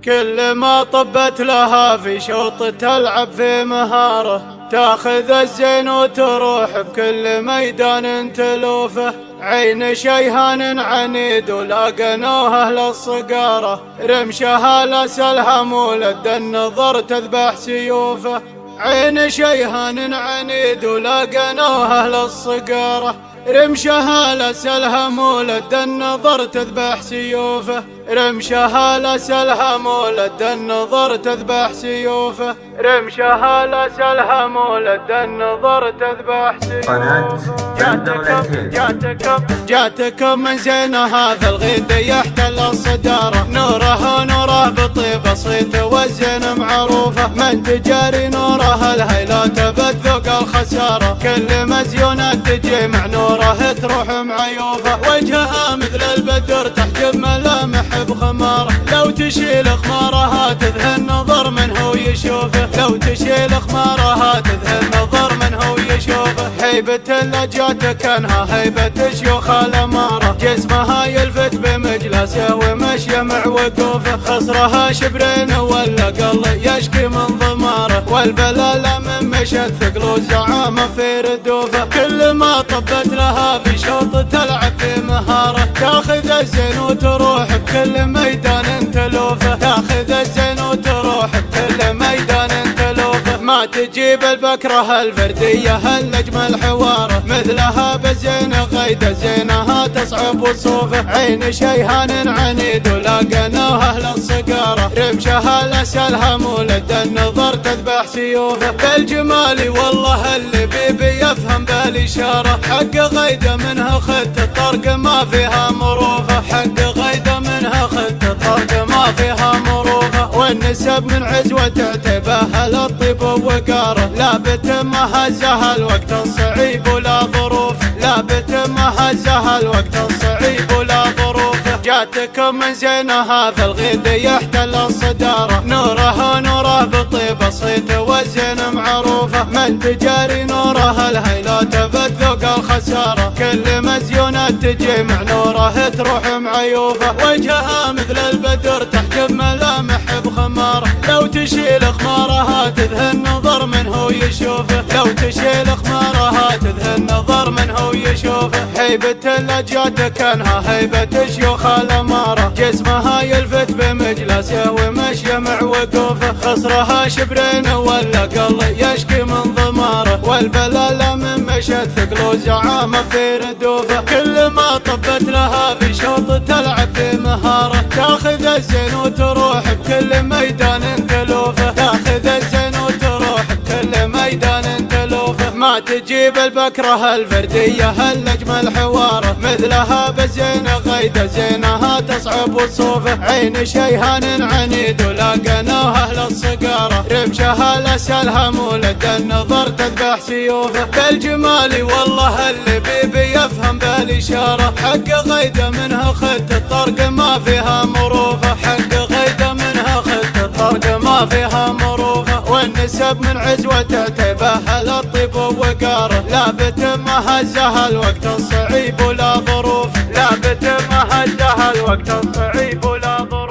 كل ما طبت لها في شوط تلعب في مهارة، تاخذ الزين وتروح بكل ميدان تلوفه. عين شيهان عنيد ولاقنوه اهل الصقارة، رمشها لسلها مولد النظر تذبح سيوفه. عين شيهان عنيد ولاقنوه اهل الصقارة، رمشها لسلها مولد النظر تذبح سيوفه. رمشها لسلها مولد النظر تذبح سيوفه. رمشها لسلها مولد النظر تذبح سيوفه. جاتكم من زينها في الغيد يحتل الصدارة، نوره بطيب صيت والزين معروفة. من تجاري نوره الهيلات بتذوق الخسارة، كل مزيونات تجي مع نوره تروح معيوفة. وجهها مثل البدر تحجب ملامح بخمارة، لو تشيل خمارها تذهل نظر من هو يشوفه. لو تشيل خمارها تذهل نظر من هو يشوفه. هيبة اللجات كانها هيبة شيوخ الأمارة، جسمها يلفت بمجلسه ومشي مع وقوفه. خصرها شبرين ولا قل يشكي من ضماره، والبلالة من مشت ثقل وزعامة في ردوفه. كل ما طبت لها في شوط تلعب في مهارة، تاخذ الزين وتروح بكل ميدان تلوفه. تاخذ الزين وتروح بكل ميدان تلوفه. ما تجيب البكرة الفردية الأجمل حواره، مثلها بالزين غيدة زينها تصعب وصوفه. عين شيهان عنيد ولاقنوه أهل الصقارة، رمشها لسلها مولد النظر تذبح سيوفه. بالجمال والله اللي بيبي يفهم بالإشارة، حق غيدة منها خط الطرق ما فيها مروفة. حق غيدة منها خط الطرق ما فيها مروفة. والنسب من عزوة تعتبها للطيب ووقاره، لا بتم هزها الوقت الصعيب ولا ظروف. لا بتم هزها الوقت الصعيب ولا ظروف. جاتكم من زينها في الغيد يحتل الصدارة، نوره بطيب صيت والزين معروفة. من تجاري نوره الهيلات بتذوق الخسارة، كل مزيونات تجي مع نوره تروح معيوفة. وجهها مثل البدر تحجب ملامح بخمارة، لو تشيل خمارها تذهل نظر من هو يشوفه. لو تشيل خمارها تذهل نظر من هو يشوفه. هيبة اللجات كانها هيبة شيوخ الأمارة، جسمها يلفت بمجلسه ومشي مع وقوفه. خصرها شبرين ولا قل يشكي من ضماره، والبلالة من مشت ثقل وزعامة في ردوفه. كل ما طبت لها في شوط تلعب في مهارة، تاخذ الزين وتروح بكل ميدان تلوفه. تاخذ الزين وتروح بكل ميدان تلوفه. ما تجيب البكرة الفردية الأجمل حواره، مثلها بالزين غيدة زينها تصعب وصوفه. عين شيهان عنيد ولاقنوه أهل الصقارة، رمشها لسلها مولد النظر تذبح سيوفه. بالجمال والله اللي بيبي يفهم بالإشارة، حق غيدة منها خط الطرق ما فيها مروفة. حق غيدة منها خط الطرق ما فيها مروفة. والنسب من عزوة تعتبها للطيب ووقاره، لا بتم هزها الوقت الصعيب ولا ظروف. لا بتم هزها الوقت الصعيب ولا ظروف.